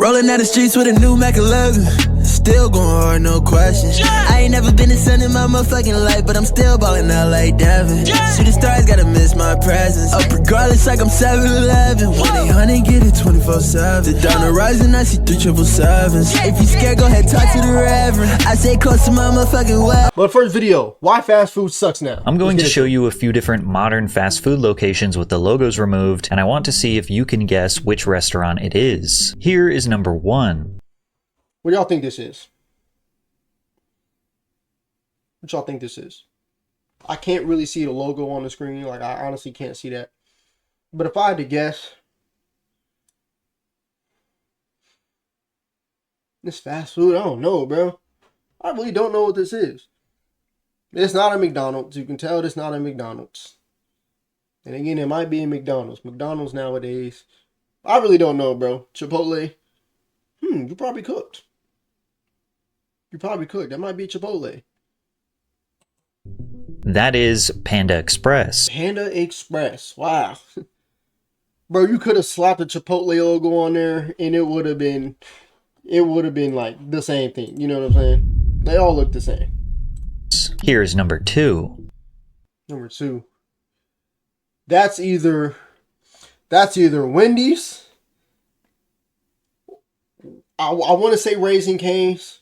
Rolling out the streets with a new Mac 11. Still going hard, no question. I ain't never been the sun in my motherfucking life, but I'm still ballin' out like Devin. Shooting stars gotta miss my presence. Up regardless like I'm 7-Eleven. 1-800 get it 24/7. The dawn horizon, I see 3 777s. If you scared, go ahead, talk to the reverend. I say close to my motherfucking well. But first video, why fast food sucks now. I'm going to show you a few different modern fast food locations with the logos removed, and I want to see if you can guess which restaurant it is. Here is number 1. What do y'all think this is? What y'all think this is? I can't really see the logo on the screen. Like, I honestly can't see that. But if I had to guess, this fast food, I don't know, bro. I really don't know what this is. It's not a McDonald's. You can tell it's not a McDonald's. And again, it might be a McDonald's. McDonald's nowadays. I really don't know, bro. Chipotle. You probably cooked. You probably cooked. That might be Chipotle. That is Panda Express. Panda Express. Wow. Bro, you could have slapped a Chipotle logo on there and it would have been like the same thing. You know what I'm saying? They all look the same. Here's number 2. Number 2. That's either Wendy's. I want to say Raising Cane's.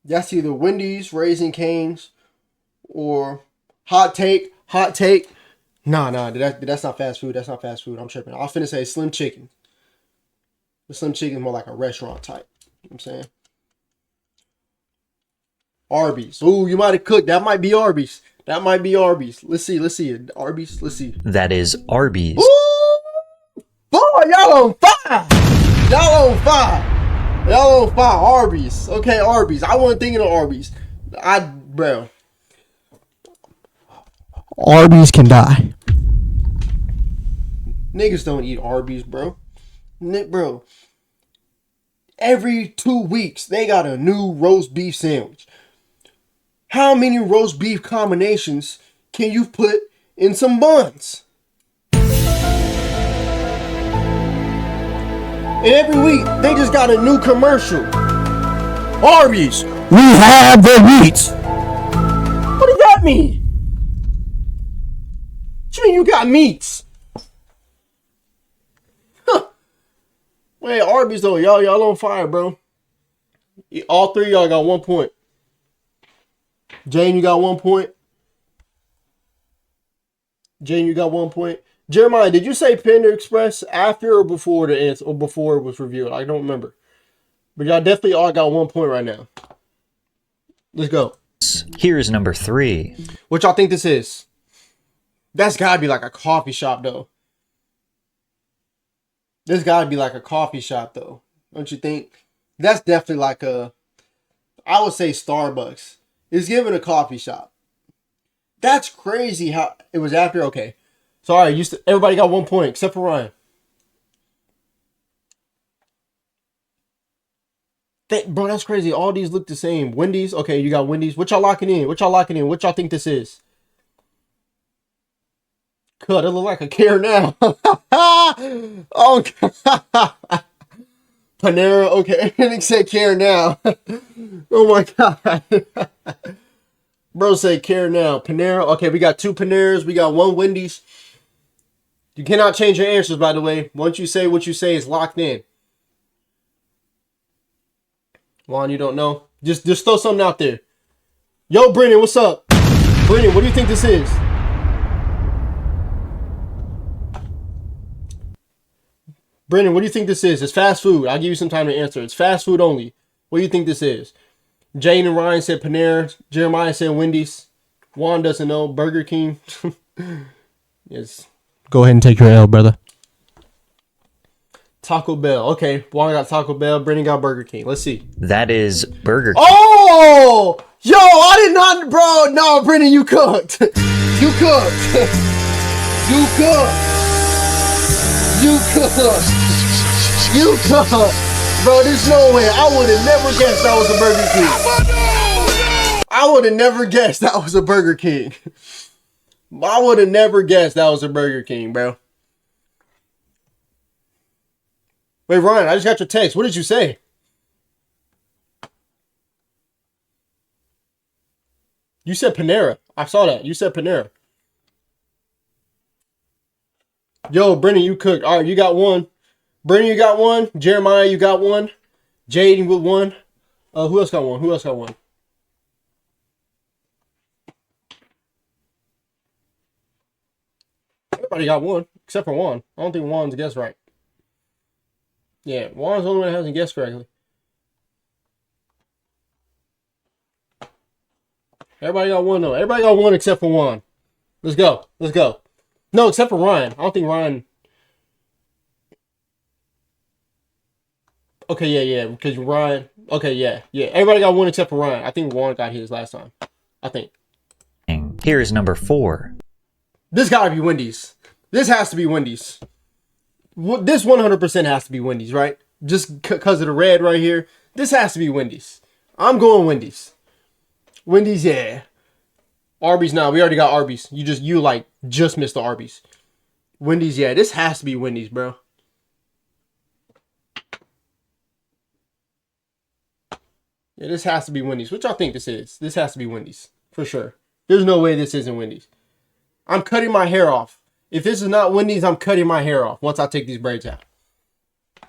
That's either Wendy's, Raising Cane's, or Hot Take. Nah, that's not fast food. That's not fast food. I'm tripping. I was finna say Slim Chicken. The Slim Chicken is more like a restaurant type. You know what I'm saying? Arby's. Ooh, you might have cooked. That might be Arby's. That might be Arby's. Let's see. Arby's. Let's see. That is Arby's. Ooh! Boy, y'all on fire! Y'all on fire! Y'all on fire. Arby's. Okay, Arby's. I wasn't thinking of Arby's. Bro. Arby's can die. Niggas don't eat Arby's, bro. Bro. Every 2 weeks, they got a new roast beef sandwich. How many roast beef combinations can you put in some buns? And every week, they just got a new commercial. Arby's, we have the meat. What does that mean? What you mean you got meats? Huh. Wait, Arby's though, y'all on fire, bro. All three of y'all got 1 point. Jane, you got 1 point. Jane, you got 1 point. Jeremiah, did you say Panda Express after or before the answer, or before it was revealed? I don't remember. But y'all definitely all got 1 point right now. Let's go. Here's number 3. What y'all think this is? That's gotta be like a coffee shop though. This gotta be like a coffee shop though. Don't you think? That's definitely like I would say Starbucks. It's given a coffee shop. That's crazy how it was after. Okay. Sorry, everybody got 1 point except for Ryan. Bro, that's crazy. All these look the same. Wendy's. Okay, you got Wendy's. What y'all locking in? What y'all think this is? God, it look like a Care Now. Oh, Panera. Okay, everything said Care Now. Oh my God. Bro said Care Now. Panera. Okay, we got 2 Paneras. We got 1 Wendy's. You cannot change your answers, by the way. Once you say what you say, is locked in. Juan, you don't know? Just throw something out there. Yo, Brennan, what's up? Brennan, what do you think this is? Brennan, what do you think this is? It's fast food. I'll give you some time to answer. It's fast food only. What do you think this is? Jane and Ryan said Panera. Jeremiah said Wendy's. Juan doesn't know. Burger King. Yes. Go ahead and take your L, brother. Taco Bell. Okay, Juan got Taco Bell. Brennan got Burger King. Let's see. That is Burger King. Oh! Yo, I did not, bro. No, Brennan, you cooked. You cooked. You cooked. You cooked. You cooked. Bro, there's no way. I would have never guessed that was a Burger King. I would have never guessed that was a Burger King. I would have never guessed that was a Burger King, bro. Wait, Ryan, I just got your text. What did you say? You said Panera. I saw that. You said Panera. Yo, Brennan, you cooked. All right, you got one. Brennan, you got one. Jeremiah, you got one. Jaden with one. Who else got one? Who else got one? Everybody got one, except for Juan. I don't think Juan's guessed right. Yeah, Juan's the only one that hasn't guessed correctly. Everybody got one, though. Everybody got one except for Juan. Let's go. Let's go. No, except for Ryan. I don't think Ryan... Okay, yeah, because Ryan... Okay, yeah. Everybody got one except for Ryan. I think Juan got his last time. I think. Here is number 4. This gotta be Wendy's. This has to be Wendy's. This 100% has to be Wendy's, right? Just because of the red right here. This has to be Wendy's. I'm going Wendy's. Wendy's, yeah. Arby's, nah, we already got Arby's. You just missed the Arby's. Wendy's, yeah. This has to be Wendy's, bro. Yeah, this has to be Wendy's. What y'all think this is? This has to be Wendy's. For sure. There's no way this isn't Wendy's. I'm cutting my hair off. If this is not Wendy's, I'm cutting my hair off once I take these braids out.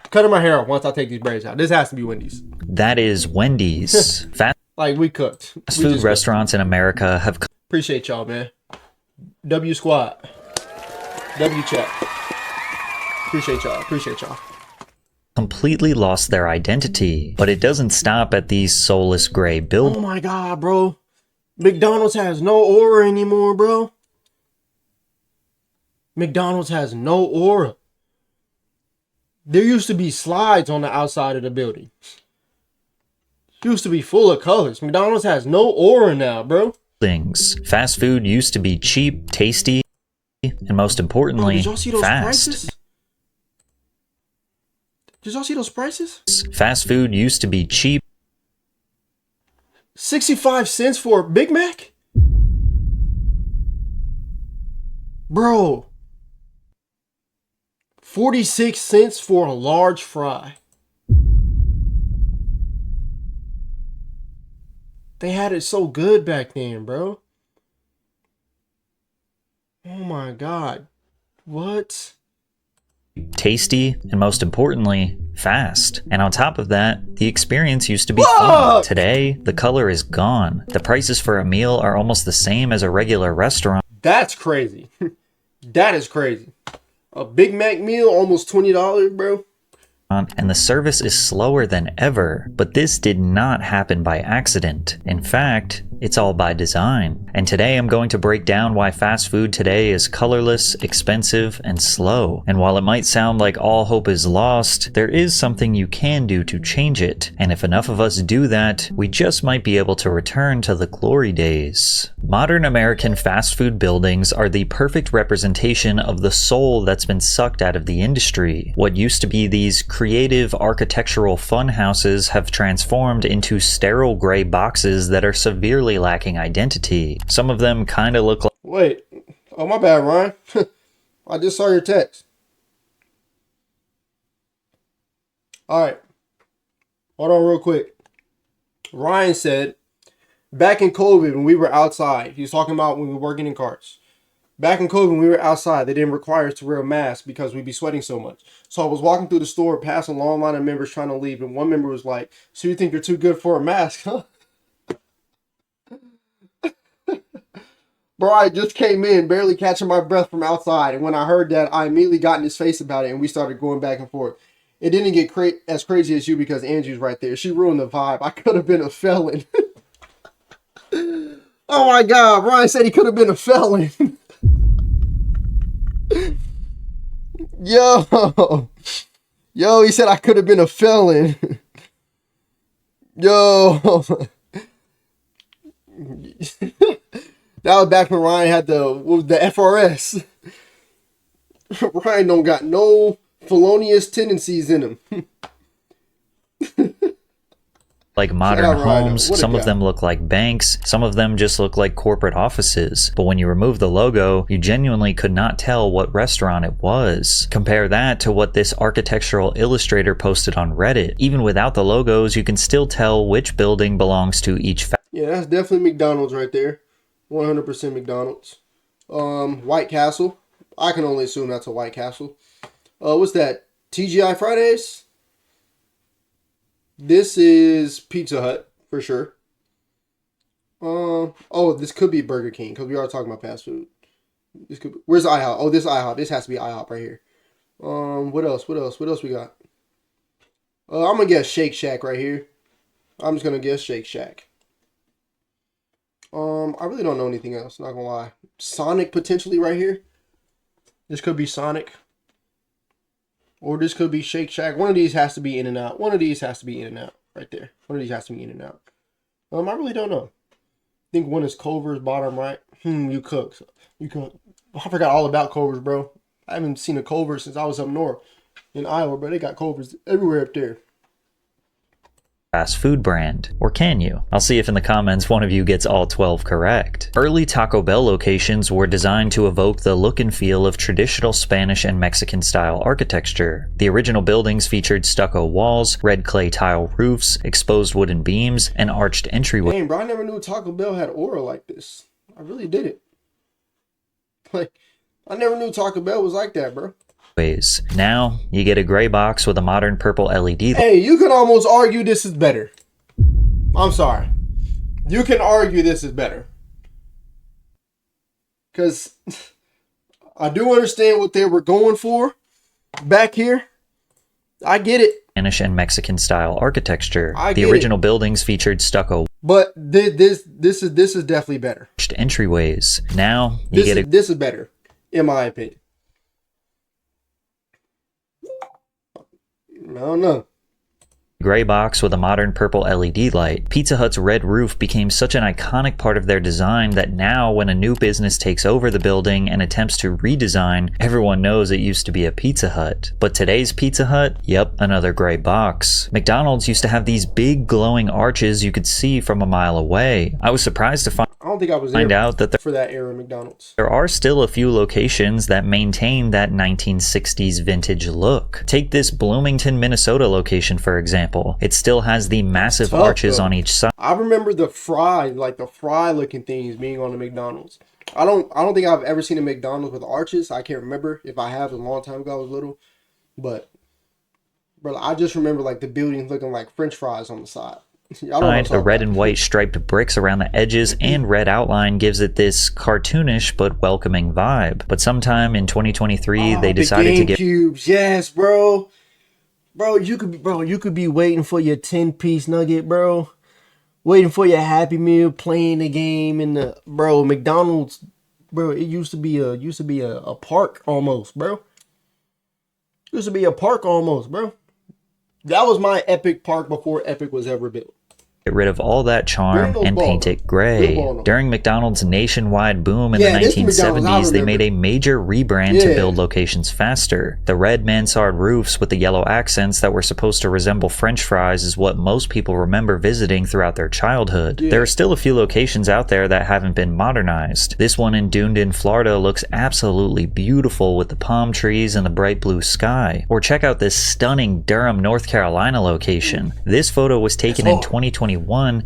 Cutting my hair off once I take these braids out. This has to be Wendy's. That is Wendy's. Fast Like, we cooked. food restaurants in America have Appreciate y'all, man. W squad. W chat. Appreciate y'all. Appreciate y'all. completely lost their identity. But it doesn't stop at these soulless gray buildings. Oh my God, bro. McDonald's has no aura anymore, bro. McDonald's has no aura. There used to be slides on the outside of the building. Used to be full of colors. McDonald's has no aura now, bro. Fast food used to be cheap, tasty, and most importantly, did y'all see those fast. prices? Did y'all see those prices? Fast food used to be cheap. 65 cents for a Big Mac? Bro. 46 cents for a large fry. They had it so good back then, bro. Oh my God. What? Tasty, and most importantly, fast. And on top of that, the experience used to be fun. Today, the color is gone. The prices for a meal are almost the same as a regular restaurant. That's crazy. That is crazy. A Big Mac meal, almost $20, bro. And the service is slower than ever. But this did not happen by accident. In fact, it's all by design. And today I'm going to break down why fast food today is colorless, expensive, and slow. And while it might sound like all hope is lost, there is something you can do to change it. And if enough of us do that, we just might be able to return to the glory days. Modern American fast food buildings are the perfect representation of the soul that's been sucked out of the industry. What used to be these creative architectural fun houses have transformed into sterile gray boxes that are severely lacking identity. Some of them kind of look like... Wait. Oh, my bad, Ryan. I just saw your text. All right. Hold on real quick. Ryan said, back in COVID when we were outside, he was talking about when we were working in carts. Back in COVID when we were outside, they didn't require us to wear a mask because we'd be sweating so much. So I was walking through the store, past a long line of members trying to leave, and one member was like, so you think you're too good for a mask, huh? Bro, I just came in, barely catching my breath from outside, and when I heard that, I immediately got in his face about it, and we started going back and forth. It didn't get as crazy as you because Angie's right there. She ruined the vibe. I could have been a felon. Oh my God, Ryan said he could have been a felon. Yo, he said I could have been a felon. Yo. That was back when Ryan had the FRS. Ryan don't got no felonious tendencies in him. like modern homes, some of them look like banks, some of them just look like corporate offices. But when you remove the logo, you genuinely could not tell what restaurant it was. Compare that to what this architectural illustrator posted on Reddit. Even without the logos, you can still tell which building belongs to each yeah, that's definitely McDonald's right there. 100% McDonald's. White Castle. I can only assume that's a White Castle. What's that? TGI Fridays? This is Pizza Hut, for sure. Oh, this could be Burger King, because we are talking about fast food. This could be, where's IHOP? Oh, this IHOP. This has to be IHOP right here. What else? What else we got? I'm going to guess Shake Shack right here. I'm just going to guess Shake Shack. I really don't know anything else, not going to lie. Sonic potentially right here. This could be Sonic. Or this could be Shake Shack. One of these has to be In-N-Out. One of these has to be In-N-Out right there. One of these has to be In-N-Out. I really don't know. I think one is Culver's bottom right. You cook. I forgot all about Culver's, bro. I haven't seen a Culver's since I was up north in Iowa, bro. They got Culver's everywhere up there. fast food brand. Or can you? I'll see if in the comments one of you gets all 12 correct. Early Taco Bell locations were designed to evoke the look and feel of traditional Spanish and Mexican style architecture. The original buildings featured stucco walls, red clay tile roofs, exposed wooden beams, and arched entryways. Dang, bro, I never knew Taco Bell had aura like this. I really didn't. Like, I never knew Taco Bell was like that, bro. Now, you get a gray box with a modern purple LED. Hey, you can almost argue this is better. I'm sorry. You can argue this is better. Because I do understand what they were going for back here. I get it. Spanish and Mexican style architecture. The original buildings featured stucco. But this is definitely better. Entryways. Now, you get this is better, in my opinion. I don't know. Gray box with a modern purple LED light. Pizza Hut's red roof became such an iconic part of their design that now when a new business takes over the building and attempts to redesign, everyone knows it used to be a Pizza Hut. But today's Pizza Hut? Yep, another gray box. McDonald's used to have these big glowing arches you could see from a mile away. I was surprised to find out that for that era McDonald's. There are still a few locations that maintain that 1960s vintage look. Take this Bloomington, Minnesota location for example. It still has the massive arches on each side. I remember the fry looking things being on the McDonald's. I don't think I've ever seen a McDonald's with arches. I can't remember. If I have, a long time ago I was little. But I just remember like the buildings looking like French fries on the side. The red and white striped bricks around the edges and red outline gives it this cartoonish but welcoming vibe. But sometime in 2023, they decided to give cubes. Yes, bro. You could be waiting for your 10-piece nugget, bro. Waiting for your Happy Meal, playing the game in the McDonald's, bro. It used to be a park almost, bro. Used to be a park almost, bro. That was my Epic Park before Epic was ever built. Get rid of all that charm and paint it gray. During McDonald's nationwide boom in the 1970s, they made a major rebrand to build locations faster. The red mansard roofs with the yellow accents that were supposed to resemble French fries is what most people remember visiting throughout their childhood. There are still a few locations out there that haven't been modernized. This one in Dunedin, Florida looks absolutely beautiful with the palm trees and the bright blue sky. Or check out this stunning Durham, North Carolina location. This photo was taken in 2021,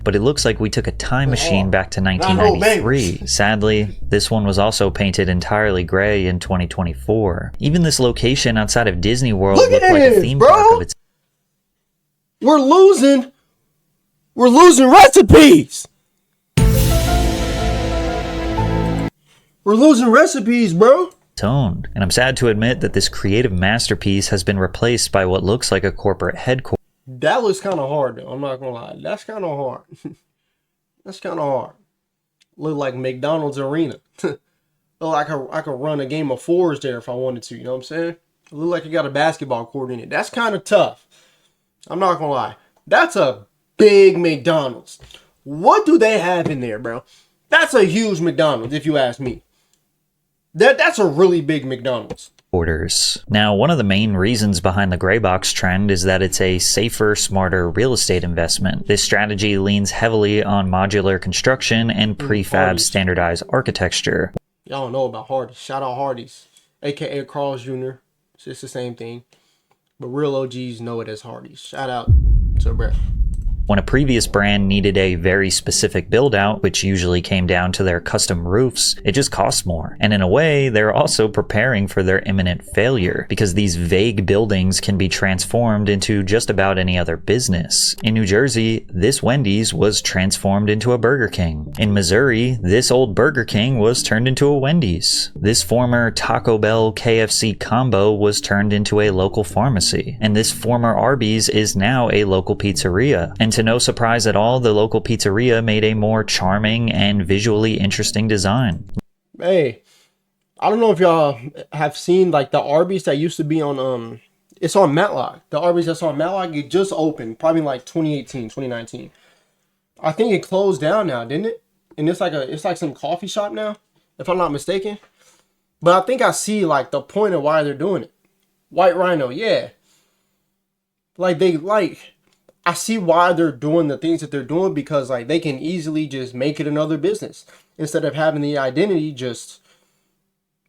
but it looks like we took a time machine back to 1993. Sadly, this one was also painted entirely gray in 2024. Even this location outside of Disney World looked like a theme park of its. We're losing recipes. We're losing recipes, bro. Owned. And I'm sad to admit that this creative masterpiece has been replaced by what looks like a corporate headquarters. That looks kind of hard, though. I'm not gonna lie. That's kind of hard. That's kind of hard. Look like McDonald's Arena. I could run a game of fours there if I wanted to. You know what I'm saying? It look like you got a basketball court in it. That's kind of tough. I'm not gonna lie. That's a big McDonald's. What do they have in there, bro? That's a huge McDonald's, if you ask me. That's a really big McDonald's. Orders. Now, one of the main reasons behind the gray box trend is that it's a safer, smarter real estate investment. This strategy leans heavily on modular construction and prefab standardized architecture. Y'all don't know about Hardee's. Shout out Hardee's, aka Carl's Jr. It's just the same thing, but real OGs know it as Hardee's. Shout out to Brett. When a previous brand needed a very specific build out, which usually came down to their custom roofs, it just cost more. And in a way, they're also preparing for their imminent failure, because these vague buildings can be transformed into just about any other business. In New Jersey, this Wendy's was transformed into a Burger King. In Missouri, this old Burger King was turned into a Wendy's. This former Taco Bell KFC combo was turned into a local pharmacy. And this former Arby's is now a local pizzeria. And to no surprise at all, the local pizzeria made a more charming and visually interesting design. Hey, I don't know if y'all have seen like the Arby's that used to be on it's on Matlock. The Arby's that's on Matlock, it just opened probably like 2018, 2019. I think it closed down now, didn't it? And it's like some coffee shop now, if I'm not mistaken. But I think I see like the point of why they're doing it. White Rhino, yeah. I see why they're doing the things that they're doing, because like they can easily just make it another business instead of having the identity just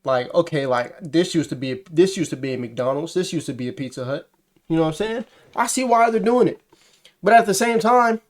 like, okay, like this used to be a McDonald's, this used to be a Pizza Hut. You know what I'm saying? I see why they're doing it. But at the same time,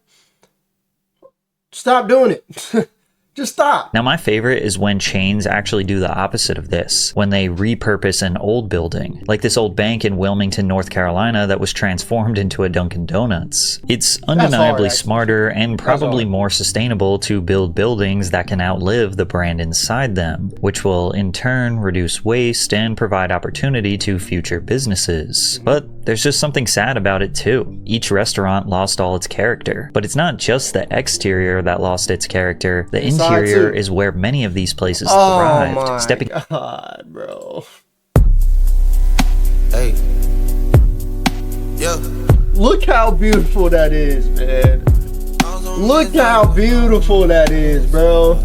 stop doing it. Just stop. Now, my favorite is when chains actually do the opposite of this, when they repurpose an old building, like this old bank in Wilmington, North Carolina that was transformed into a Dunkin' Donuts. It's undeniably smarter and probably more sustainable to build buildings that can outlive the brand inside them, which will in turn reduce waste and provide opportunity to future businesses. But there's just something sad about it too. Each restaurant lost all its character, but it's not just the exterior that lost its character. The interior is where many of these places thrived. Oh my God, bro. Hey. Yeah. Look how beautiful that is, man. Look how beautiful that is, bro.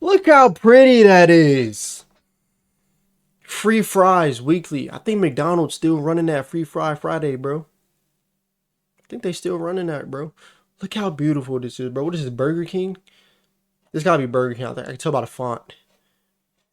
Look how pretty that is. Free fries weekly. I think McDonald's still running that free fry Friday, bro. I think they still running that, bro. Look how beautiful this is, bro. What is this, Burger King? This gotta be Burger King out there. I can tell by the font.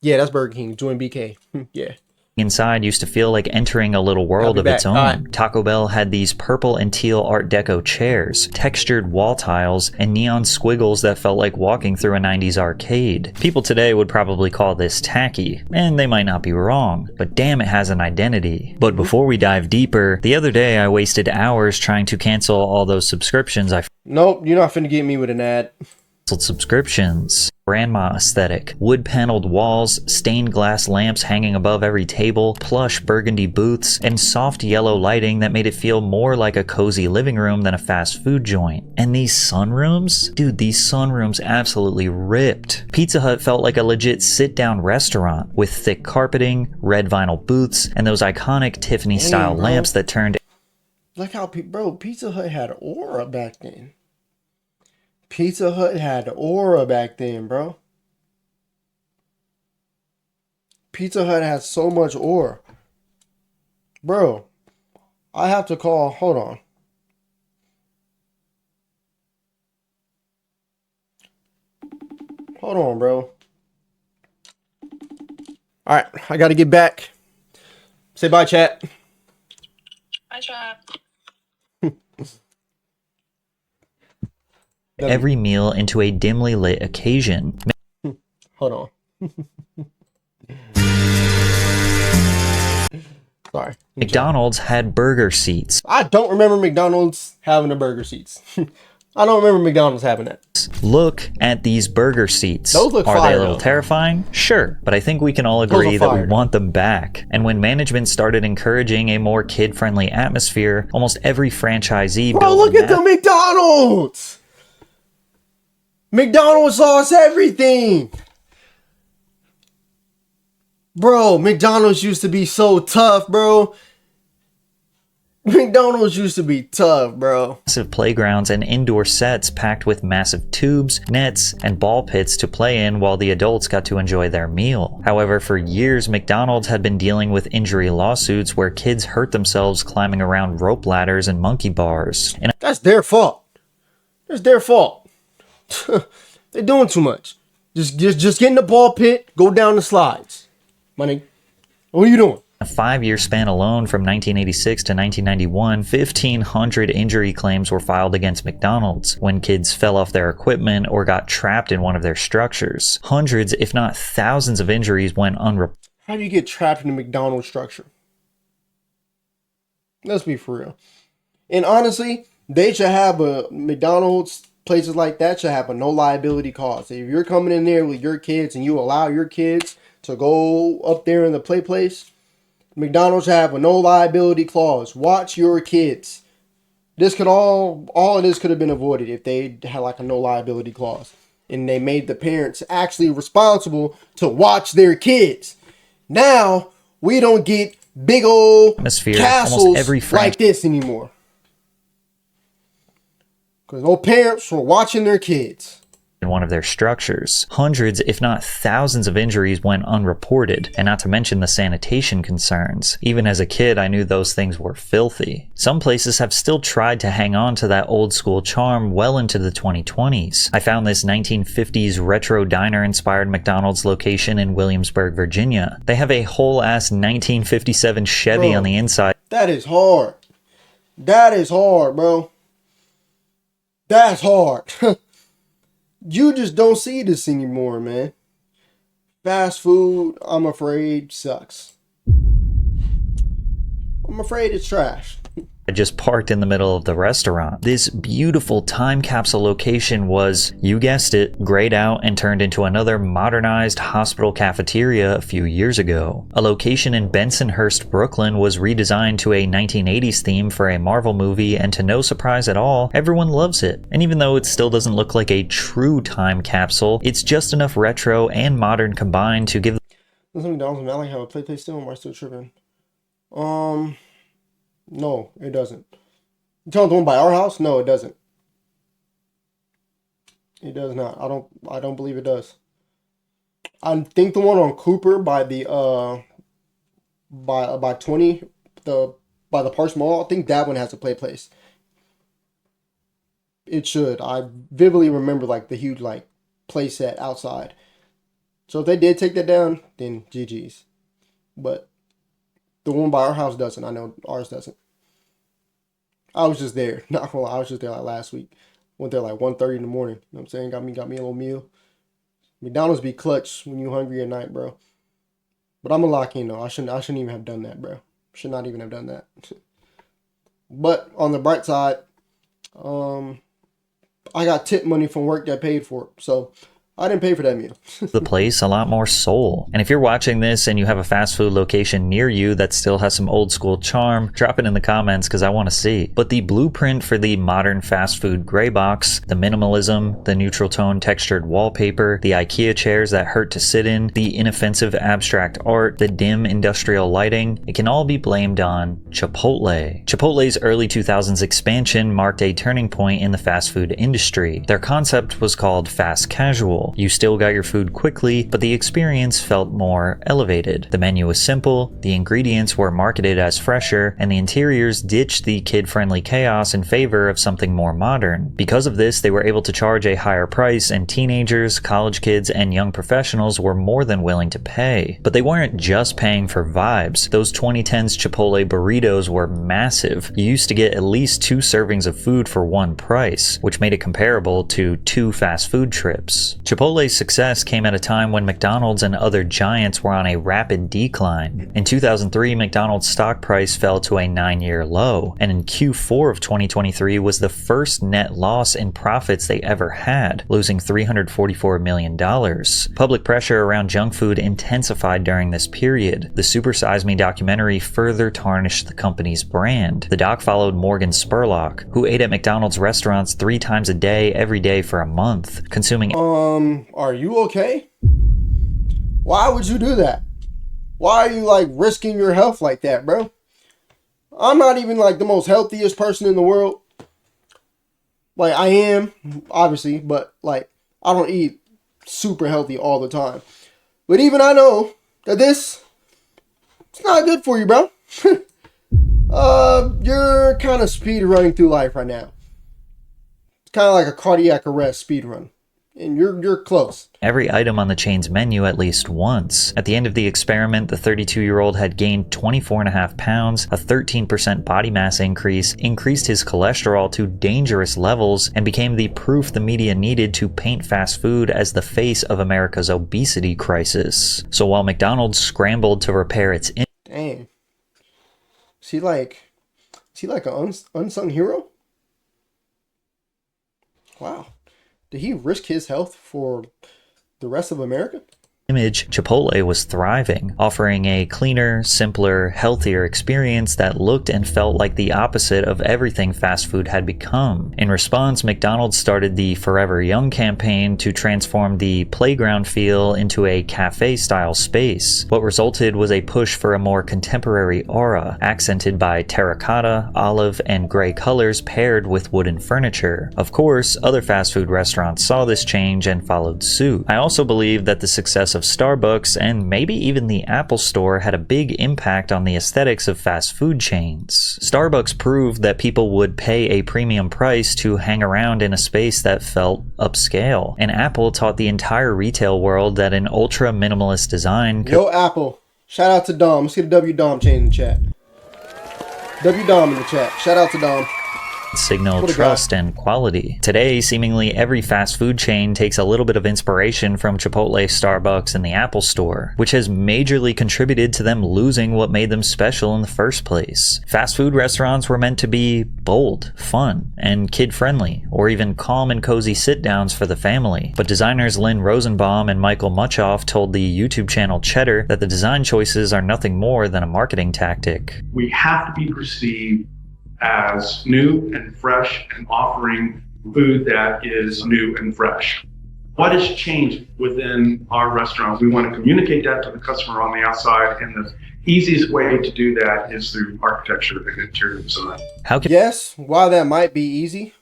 Yeah, that's Burger King. Join BK. Yeah. Inside used to feel like entering a little world of its own. Taco Bell had these purple and teal Art Deco chairs, textured wall tiles, and neon squiggles that felt like walking through a 90s arcade. People today would probably call this tacky, and they might not be wrong, but damn, it has an identity. But before we dive deeper, the other day I wasted hours trying to cancel all those subscriptions. Nope, you're not finna get me with an ad. Subscriptions. Grandma aesthetic, wood paneled walls, stained glass lamps hanging above every table, plush burgundy booths, and soft yellow lighting that made it feel more like a cozy living room than a fast food joint. And these sunrooms? Dude, these sunrooms absolutely ripped. Pizza Hut felt like a legit sit-down restaurant with thick carpeting, red vinyl booths, and those iconic Tiffany-style lamps that turned... Look how, Pizza Hut had aura back then. Pizza Hut had aura back then, bro. Pizza Hut had so much aura. Bro, I have to call, hold on. Hold on, bro. All right, I got to get back. Say bye, chat. Bye, chat. Every meal into a dimly lit occasion. Hold on. Sorry. McDonald's had burger seats. I don't remember McDonald's having a burger seats. I don't remember McDonald's having that. Look at these burger seats. Those look Are fire, they a little though. Terrifying? Sure, but I think we can all agree that we want them back. And when management started encouraging a more kid-friendly atmosphere, almost every franchisee Bro, built look at the McDonald's! McDonald's lost everything! Bro, McDonald's used to be so tough, bro. McDonald's used to be tough, bro. Massive playgrounds and indoor sets packed with massive tubes, nets, and ball pits to play in while the adults got to enjoy their meal. However, for years, McDonald's had been dealing with injury lawsuits where kids hurt themselves climbing around rope ladders and monkey bars. And That's their fault. It's their fault. They're doing too much. Just get in the ball pit, go down the slides. Money, what are you doing? a 5-year span alone from 1986 to 1991, 1,500 injury claims were filed against McDonald's when kids fell off their equipment or got trapped in one of their structures. Hundreds, if not thousands of injuries went unreported. How do you get trapped in a McDonald's structure? Let's be for real. And honestly, they should have a McDonald's, places like that should have a no liability clause. If you're coming in there with your kids and you allow your kids to go up there in the play place, McDonald's should have a no liability clause. Watch your kids. This could all of this could have been avoided if they had like a no liability clause. And they made the parents actually responsible to watch their kids. Now, we don't get big old atmosphere, castles every like this anymore. Because no parents were watching their kids in one of their structures. Hundreds, if not thousands of injuries went unreported, and not to mention the sanitation concerns. Even as a kid, I knew those things were filthy. Some places have still tried to hang on to that old school charm well into the 2020s. I found this 1950s retro diner-inspired McDonald's location in Williamsburg, Virginia. They have a whole-ass 1957 Chevy on the inside. That is hard. That is hard, bro. That's hard. You just don't see this anymore, man. Fast food, I'm afraid, sucks. I'm afraid it's trash. I just parked in the middle of the restaurant. This beautiful time capsule location was, you guessed it, grayed out and turned into another modernized hospital cafeteria a few years ago. A location in Bensonhurst, Brooklyn was redesigned to a 1980s theme for a Marvel movie, and to no surprise at all, everyone loves it. And even though it still doesn't look like a true time capsule, it's just enough retro and modern combined to give. Doesn't McDonald's and Allen have a play still? Am I still tripping? No, it doesn't. You talking the one by our house? No, it doesn't. It does not. I don't believe it does. I think the one on Cooper by the by 20 by the Parks Mall, I think that one has a play place. It should. I vividly remember like the huge like play set outside. So if they did take that down, then GG's. But the one by our house doesn't. I know ours doesn't. I was just there. Not gonna lie, I was just there like last week. Went there like 1:30 in the morning. You know what I'm saying? Got me a little meal. McDonald's be clutch when you hungry at night, bro. But I'm gonna lock in though. I shouldn't even have done that, bro. Should not even have done that. But on the bright side, I got tip money from work that paid for it. So I didn't pay for that meal. The place a lot more soul. And if you're watching this and you have a fast food location near you that still has some old school charm, drop it in the comments because I want to see. But the blueprint for the modern fast food gray box, the minimalism, the neutral tone textured wallpaper, the IKEA chairs that hurt to sit in, the inoffensive abstract art, the dim industrial lighting, it can all be blamed on Chipotle. Chipotle's early 2000s expansion marked a turning point in the fast food industry. Their concept was called fast casual. You still got your food quickly, but the experience felt more elevated. The menu was simple, the ingredients were marketed as fresher, and the interiors ditched the kid-friendly chaos in favor of something more modern. Because of this, they were able to charge a higher price, and teenagers, college kids, and young professionals were more than willing to pay. But they weren't just paying for vibes. Those 2010s Chipotle burritos were massive. You used to get at least 2 servings of food for one price, which made it comparable to 2 fast food trips. Chipotle's success came at a time when McDonald's and other giants were on a rapid decline. In 2003, McDonald's stock price fell to a 9-year low, and in Q4 of 2023 was the first net loss in profits they ever had, losing $344 million. Public pressure around junk food intensified during this period. The Super Size Me documentary further tarnished the company's brand. The doc followed Morgan Spurlock, who ate at McDonald's restaurants 3 times a day every day for a month, consuming Are you okay? Why would you do that? Why are you like risking your health like that, bro? I'm not even like the most healthiest person in the world. Like I am, obviously, but like I don't eat super healthy all the time. But even I know that it's not good for you, bro. You're kind of speed running through life right now. It's kind of like a cardiac arrest speed run. And you're close. Every item on the chain's menu at least once. At the end of the experiment, the 32-year-old had gained 24.5 pounds, a 13% body mass increase, increased his cholesterol to dangerous levels, and became the proof the media needed to paint fast food as the face of America's obesity crisis. So while McDonald's scrambled to repair its Dang. Is he like an unsung hero? Wow. Did he risk his health for the rest of America? image, Chipotle was thriving, offering a cleaner, simpler, healthier experience that looked and felt like the opposite of everything fast food had become. In response, McDonald's started the Forever Young campaign to transform the playground feel into a cafe-style space. What resulted was a push for a more contemporary aura, accented by terracotta, olive, and gray colors paired with wooden furniture. Of course, other fast food restaurants saw this change and followed suit. I also believe that the success of Starbucks and maybe even the Apple Store had a big impact on the aesthetics of fast food chains. Starbucks proved that people would pay a premium price to hang around in a space that felt upscale, and Apple taught the entire retail world that an ultra minimalist design could— Yo, Apple. Shout out to Dom. Let's get a W Dom chain in the chat. W Dom in the chat. Shout out to Dom. signal trust and quality. Today, seemingly every fast food chain takes a little bit of inspiration from Chipotle, Starbucks, and the Apple Store, which has majorly contributed to them losing what made them special in the first place. Fast food restaurants were meant to be bold, fun, and kid-friendly, or even calm and cozy sit-downs for the family. But designers Lynn Rosenbaum and Michael Muchoff told the YouTube channel Cheddar that the design choices are nothing more than a marketing tactic. We have to be perceived as new and fresh and offering food that is new and fresh. What has changed within our restaurant? We want to communicate that to the customer on the outside, and the easiest way to do that is through architecture and interior design. How can— Yes, while that might be easy,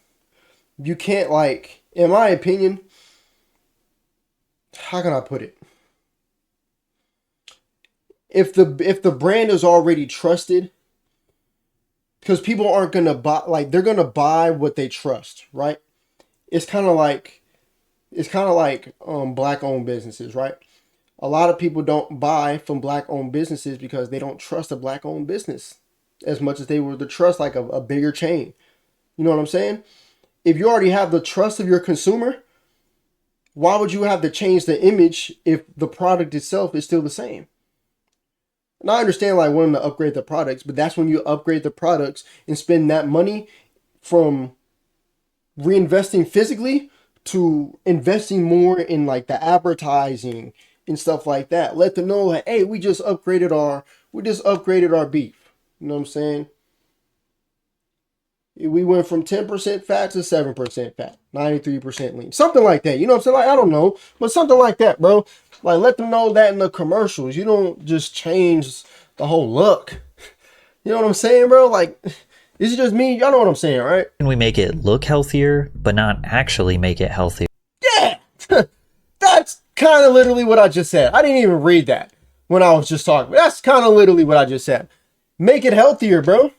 you can't, like, in my opinion, how can I put it? If the brand is already trusted, because people aren't going to buy, like, they're going to buy what they trust, right? It's kind of like black-owned businesses, right? A lot of people don't buy from black-owned businesses because they don't trust a black-owned business as much as they would to trust, like, a bigger chain. You know what I'm saying? If you already have the trust of your consumer, why would you have to change the image if the product itself is still the same? And I understand, like, wanting to upgrade the products, but that's when you upgrade the products and spend that money from reinvesting physically to investing more in, like, the advertising and stuff like that. Let them know, like, hey, we just upgraded our beef. You know what I'm saying? We went from 10% fat to 7% fat, 93% lean, something like that. You know what I'm saying? Like, I don't know, but something like that, bro. Like, let them know that in the commercials. You don't just change the whole look. You know what I'm saying, bro? Like, is it just me? Y'all know what I'm saying, right? we make it look healthier, but not actually make it healthier? Yeah, that's kind of literally what I just said. I didn't even read that when I was just talking. That's kind of literally what I just said. Make it healthier, bro.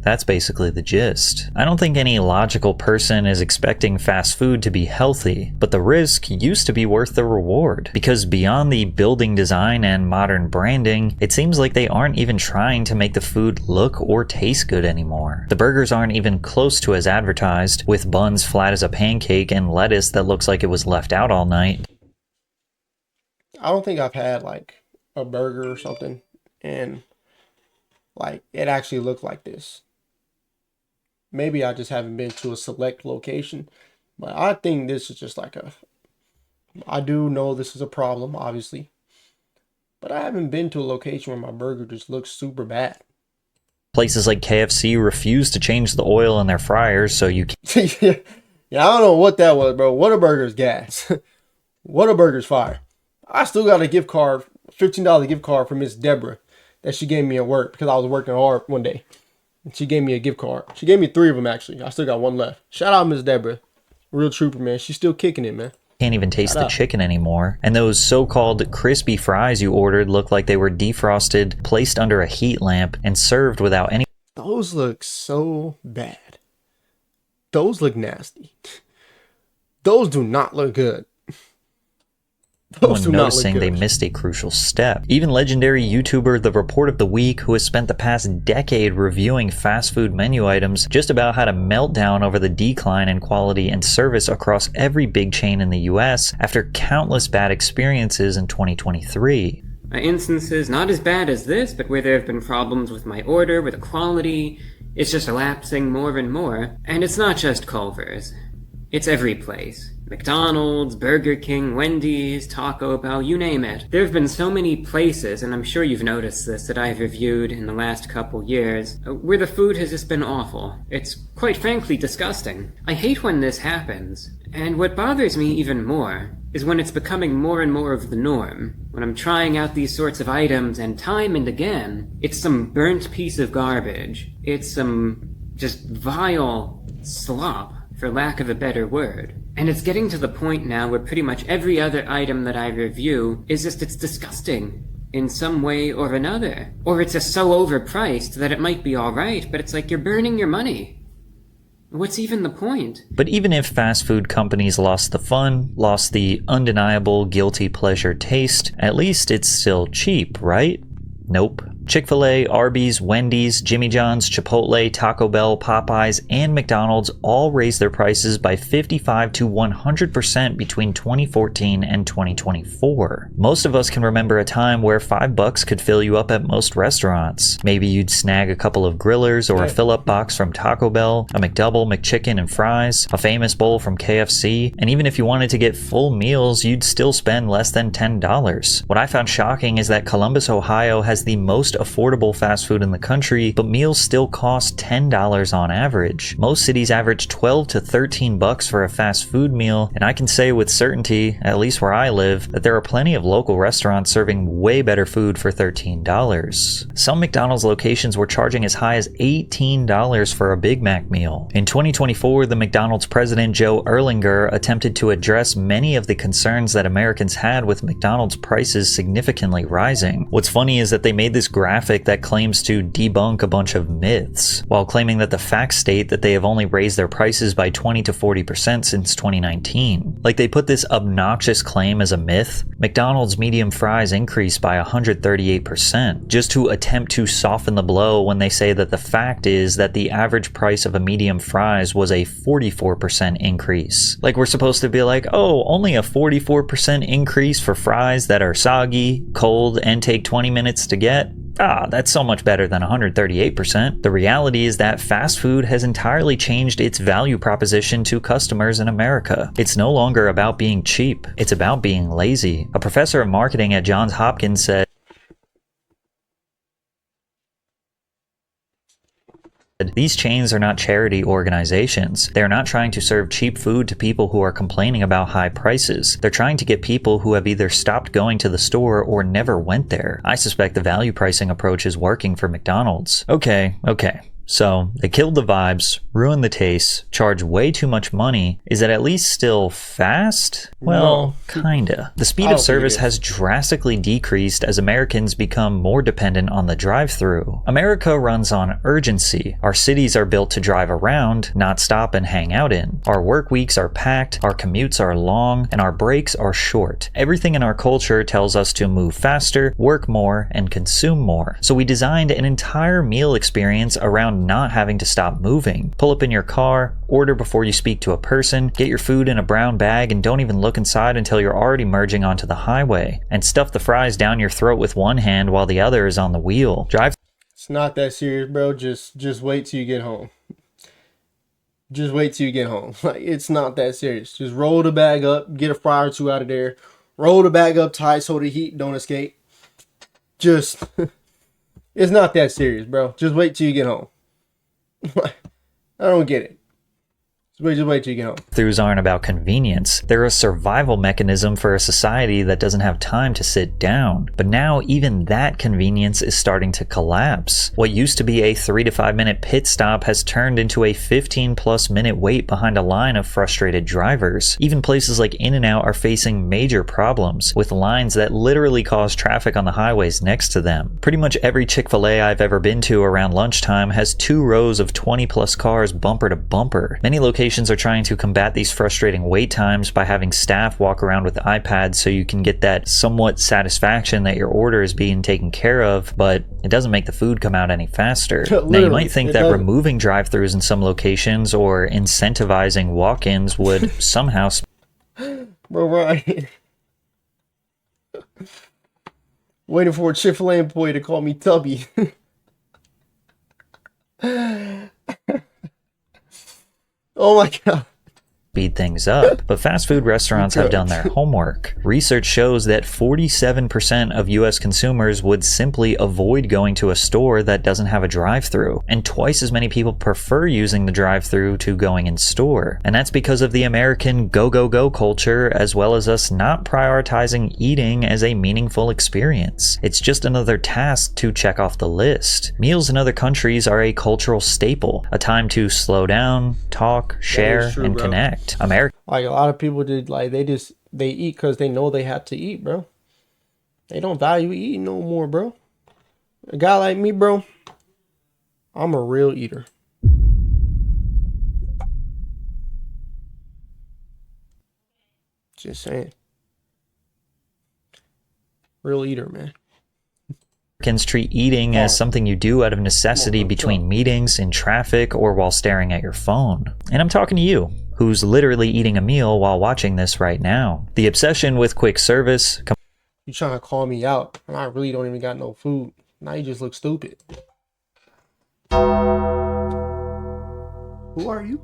That's basically the gist. I don't think any logical person is expecting fast food to be healthy, but the risk used to be worth the reward. Because beyond the building design and modern branding, it seems like they aren't even trying to make the food look or taste good anymore. The burgers aren't even close to as advertised, with buns flat as a pancake and lettuce that looks like it was left out all night. I don't think I've had, like, a burger or something and, like, it actually looked like this. Maybe I just haven't been to a select location, but I think this is just like I do know this is a problem, obviously, but I haven't been to a location where my burger just looks super bad. Places like KFC refuse to change the oil in their fryers, so you can't— Yeah, I don't know what that was, bro. Whataburger's gas. Whataburger's fire. I still got a gift card $15 gift card from Miss Deborah that she gave me at work because I was working hard one day. And she gave me a gift card. She gave me 3 of them, actually. I still got 1 left. Shout out Miss Deborah. Real trooper, man. She's still kicking it, man. Can't even taste the chicken anymore. And those so-called crispy fries you ordered look like they were defrosted, placed under a heat lamp, and served without any... Those look so bad. Those look nasty. Those do not look good. noticing they missed a crucial step. Even legendary YouTuber The Report of the Week, who has spent the past decade reviewing fast food menu items, just about had a meltdown over the decline in quality and service across every big chain in the US after countless bad experiences in 2023. Instances not as bad as this, but where there have been problems with my order, with the quality, it's just elapsing more and more. And it's not just Culver's. It's every place. McDonald's, Burger King, Wendy's, Taco Bell, you name it. There have been so many places, and I'm sure you've noticed this, that I've reviewed in the last couple years, where the food has just been awful. It's quite frankly disgusting. I hate when this happens. And what bothers me even more is when it's becoming more and more of the norm. When I'm trying out these sorts of items, and time and again, it's some burnt piece of garbage. It's some just vile slop, for lack of a better word. And it's getting to the point now where pretty much every other item that I review is just, it's disgusting in some way or another. Or it's just so overpriced that it might be alright, but it's like you're burning your money. What's even the point? But even if fast food companies lost the fun, lost the undeniable guilty pleasure taste, at least it's still cheap, right? Nope. Chick-fil-A, Arby's, Wendy's, Jimmy John's, Chipotle, Taco Bell, Popeyes, and McDonald's all raised their prices by 55 to 100% between 2014 and 2024. Most of us can remember a time where $5 could fill you up at most restaurants. Maybe you'd snag a couple of grillers or a fill-up box from Taco Bell, a McDouble, McChicken, and fries, a famous bowl from KFC, and even if you wanted to get full meals, you'd still spend less than $10. What I found shocking is that Columbus, Ohio has the most affordable fast food in the country, but meals still cost $10 on average. Most cities average $12 to $13 for a fast food meal, and I can say with certainty, at least where I live, that there are plenty of local restaurants serving way better food for $13. Some McDonald's locations were charging as high as $18 for a Big Mac meal. In 2024, the McDonald's president Joe Erlinger attempted to address many of the concerns that Americans had with McDonald's prices significantly rising. What's funny is that they made this graphic that claims to debunk a bunch of myths, while claiming that the facts state that they have only raised their prices by 20 to 40% since 2019. Like they put this obnoxious claim as a myth. McDonald's medium fries increased by 138%, just to attempt to soften the blow when they say that the fact is that the average price of a medium fries was a 44% increase. Like we're supposed to be like, oh, only a 44% increase for fries that are soggy, cold, and take 20 minutes to get? That's so much better than 138%. The reality is that fast food has entirely changed its value proposition to customers in America. It's no longer about being cheap, it's about being lazy. A professor of marketing at Johns Hopkins said, "These chains are not charity organizations. They are not trying to serve cheap food to people who are complaining about high prices. They're trying to get people who have either stopped going to the store or never went there. I suspect the value pricing approach is working for McDonald's." Okay. So, they killed the vibes, ruined the taste, charged way too much money. Is it at least still fast? Well, kinda. The speed of service has drastically decreased as Americans become more dependent on the drive-thru. America runs on urgency. Our cities are built to drive around, not stop and hang out in. Our work weeks are packed, our commutes are long, and our breaks are short. Everything in our culture tells us to move faster, work more, and consume more. So we designed an entire meal experience around not having to stop moving. Pull up in your car, order before you speak to a person, get your food in a brown bag, and don't even look inside until you're already merging onto the highway. And stuff the fries down your throat with one hand while the other is on the wheel. It's not that serious, bro. Just wait till you get home. Just wait till you get home. Like, it's not that serious. Just roll the bag up, get a fry or two out of there. Roll the bag up tight so the heat don't escape. Just, it's not that serious, bro. Just wait till you get home. I don't get it. Just wait till you get home. Drive-thrus aren't about convenience. They're a survival mechanism for a society that doesn't have time to sit down. But now even that convenience is starting to collapse. What used to be a 3 to 5 minute pit stop has turned into a 15+ minute wait behind a line of frustrated drivers. Even places like In-N-Out are facing major problems, with lines that literally cause traffic on the highways next to them. Pretty much every Chick-fil-A I've ever been to around lunchtime has 2 rows of 20+ cars bumper to bumper. Many locations are trying to combat these frustrating wait times by having staff walk around with iPads so you can get that somewhat satisfaction that your order is being taken care of, but it doesn't make the food come out any faster. Now you might think that removing drive-thrus in some locations or incentivizing walk-ins would somehow... Bro, right. Waiting for a Chick-fil-A employee to call me Tubby. Oh my god. Speed things up, but fast food restaurants have done their homework. Research shows that 47% of US consumers would simply avoid going to a store that doesn't have a drive-thru, and twice as many people prefer using the drive-thru to going in store. And that's because of the American go culture, as well as us not prioritizing eating as a meaningful experience. It's just another task to check off the list. Meals in other countries are a cultural staple, a time to slow down, talk, share, and connect. Like a lot of people did, like they eat because they know they have to eat, bro. They don't value eating no more, bro. A guy like me, bro, I'm a real eater. Just saying. Real eater, man. Americans treat eating as something you do out of necessity between meetings, in traffic, or while staring at your phone. And I'm talking to you, who's literally eating a meal while watching this right now. The obsession with quick service... You trying to call me out, and I really don't even got no food. Now you just look stupid. Who are you?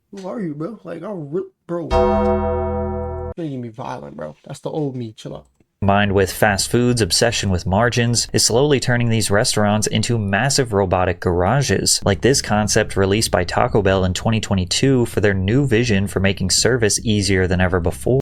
Who are you, bro? Like, bro. You're making me violent, bro. That's the old me. Chill out. Combined with fast food's obsession with margins, is slowly turning these restaurants into massive robotic garages, like this concept released by Taco Bell in 2022 for their new vision for making service easier than ever before.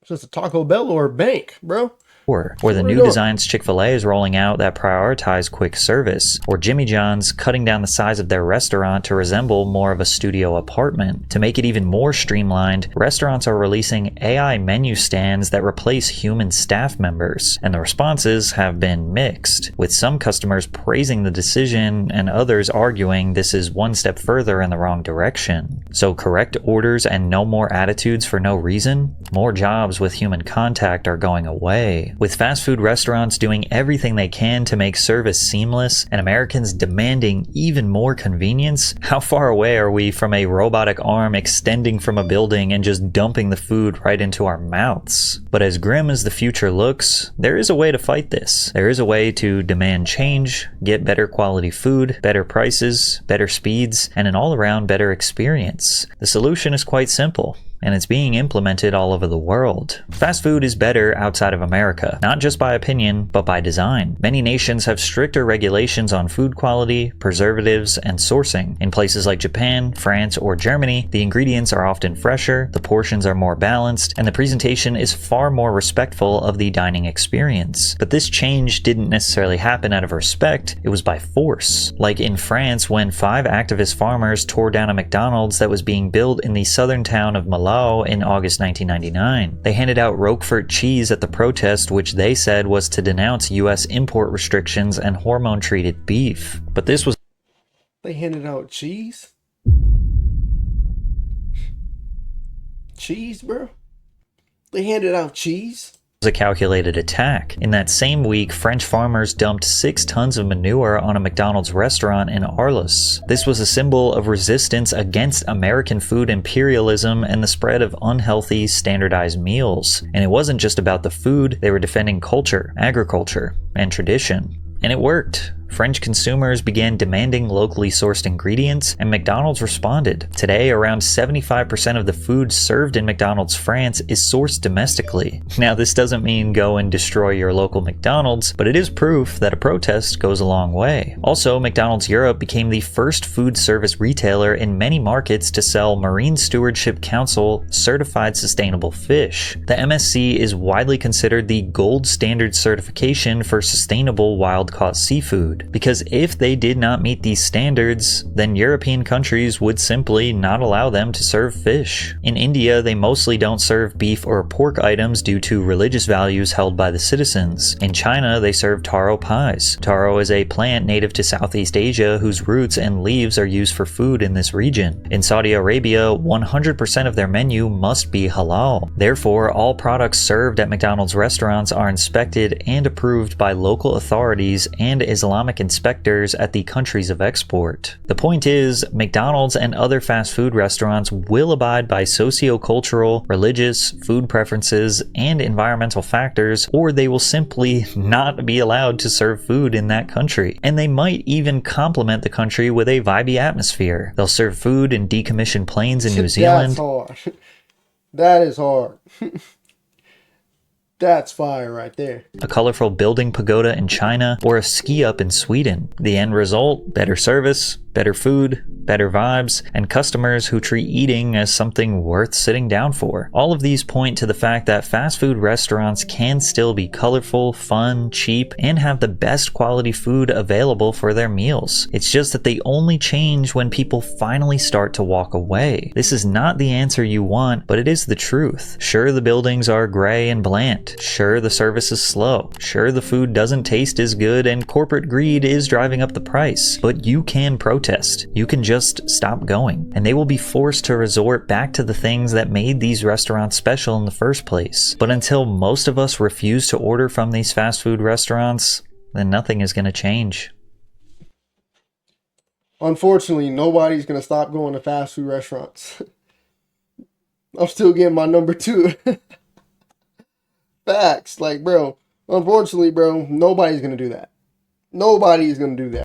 It's just a Taco Bell or a bank, bro. Or the new designs Chick-fil-A is rolling out that prioritize quick service, or Jimmy John's cutting down the size of their restaurant to resemble more of a studio apartment. To make it even more streamlined, restaurants are releasing AI menu stands that replace human staff members, and the responses have been mixed, with some customers praising the decision and others arguing this is one step further in the wrong direction. So correct orders and no more attitudes for no reason? More jobs with human contact are going away. With fast food restaurants doing everything they can to make service seamless and Americans demanding even more convenience, how far away are we from a robotic arm extending from a building and just dumping the food right into our mouths? But as grim as the future looks, there is a way to fight this. There is a way to demand change, get better quality food, better prices, better speeds, and an all-around better experience. The solution is quite simple, and it's being implemented all over the world. Fast food is better outside of America, not just by opinion, but by design. Many nations have stricter regulations on food quality, preservatives, and sourcing. In places like Japan, France, or Germany, the ingredients are often fresher, the portions are more balanced, and the presentation is far more respectful of the dining experience. But this change didn't necessarily happen out of respect, it was by force. Like in France, when 5 activist farmers tore down a McDonald's that was being built in the southern town of Malawi in August 1999. They handed out Roquefort cheese at the protest, which they said was to denounce US import restrictions and hormone-treated beef. But this was... They handed out cheese? Cheese, bro? They handed out cheese? a calculated attack. In that same week, French farmers dumped 6 tons of manure on a McDonald's restaurant in Arles. This was a symbol of resistance against American food imperialism and the spread of unhealthy, standardized meals. And it wasn't just about the food, they were defending culture, agriculture, and tradition. And it worked. French consumers began demanding locally sourced ingredients, and McDonald's responded. Today, around 75% of the food served in McDonald's France is sourced domestically. Now, this doesn't mean go and destroy your local McDonald's, but it is proof that a protest goes a long way. Also, McDonald's Europe became the first food service retailer in many markets to sell Marine Stewardship Council certified sustainable fish. The MSC is widely considered the gold standard certification for sustainable wild-caught seafood, because if they did not meet these standards, then European countries would simply not allow them to serve fish. In India, they mostly don't serve beef or pork items due to religious values held by the citizens. In China, they serve taro pies. Taro is a plant native to Southeast Asia whose roots and leaves are used for food in this region. In Saudi Arabia, 100% of their menu must be halal. Therefore, all products served at McDonald's restaurants are inspected and approved by local authorities and Islamic inspectors at the countries of export. The point is, McDonald's and other fast food restaurants will abide by socio-cultural, religious, food preferences, and environmental factors, or they will simply not be allowed to serve food in that country. And they might even complement the country with a vibey atmosphere. They'll serve food in decommissioned planes in New Zealand. That's hard. That is hard. That's fire right there. A colorful building pagoda in China, or a ski up in Sweden. The end result: better service, better food, better vibes, and customers who treat eating as something worth sitting down for. All of these point to the fact that fast food restaurants can still be colorful, fun, cheap, and have the best quality food available for their meals. It's just that they only change when people finally start to walk away. This is not the answer you want, but it is the truth. Sure, the buildings are gray and bland. Sure, the service is slow. Sure, the food doesn't taste as good and corporate greed is driving up the price. But you can protest. You can just stop going. And they will be forced to resort back to the things that made these restaurants special in the first place. But until most of us refuse to order from these fast food restaurants, then nothing is going to change. Unfortunately, nobody's going to stop going to fast food restaurants. I'm still getting my number 2. Facts. Like, bro, unfortunately, bro, nobody's going to do that. Nobody's going to do that.